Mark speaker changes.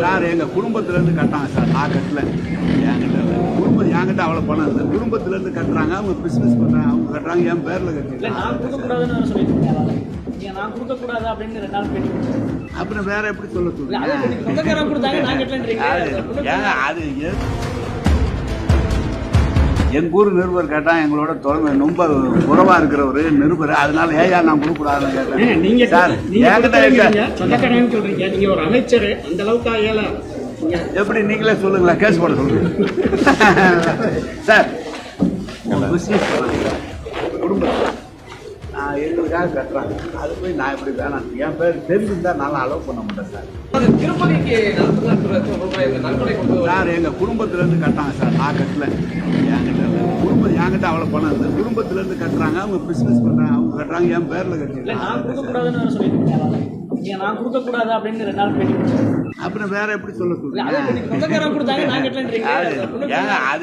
Speaker 1: Sir எங்கள் குடும்பத்திலேருந்து கட்டாங்க sir, நான் கட்டல. என்கிட்ட அவ்வளோ பணம் இல்லை. குடும்பத்திலேருந்து கட்டுறாங்க, அவங்க பிஸ்னஸ் பண்ணுறாங்க, அவங்க கட்டுறாங்க, என் பேரில் கட்டிருக்காங்க. அப்புறம் வேற எப்படி சொல்ல சொல்லுங்க? அது எங்கள் ஊர் நிருபர் கேட்டால் எங்களோட ரொம்ப உறவாக இருக்கிற ஒரு நிருபர், அதனால ஏயா நான் கொடுக்கூடாதுன்னு கேட்டேன்.
Speaker 2: நீங்க
Speaker 1: சார்
Speaker 2: சொந்தக்காரன்னு சொல்றீங்க, நீங்க ஒரு அமைச்சர், அந்த அளவுக்கு ஏழை
Speaker 1: எப்படி நீங்களே சொல்லுங்களா? கேஸ் போட சொல்லுங்க சார். பிஸ்னஸ் குடும்பத்தில் நான் எங்களுக்காக கட்டுறாங்க, அது போய் நான் எப்படி வேணாம், என் பேர் தெரிஞ்சிருந்தா நான் அலோவ் பண்ண மாட்டேன் சார். சார் எங்கள் குடும்பத்திலேருந்து கட்டாங்க சார், நான் கட்டல. என்கிட்ட அவ்வளோ பணம் இல்லை. குடும்பத்திலேருந்து கட்டுறாங்க, அவங்க பிஸ்னஸ் பண்ணுறாங்க, அவங்க கட்டுறாங்க, என் பேரில் கட்டிருக்காங்க. அப்புறம் வேற எப்படி சொல்ல சொல்லுங்க? அது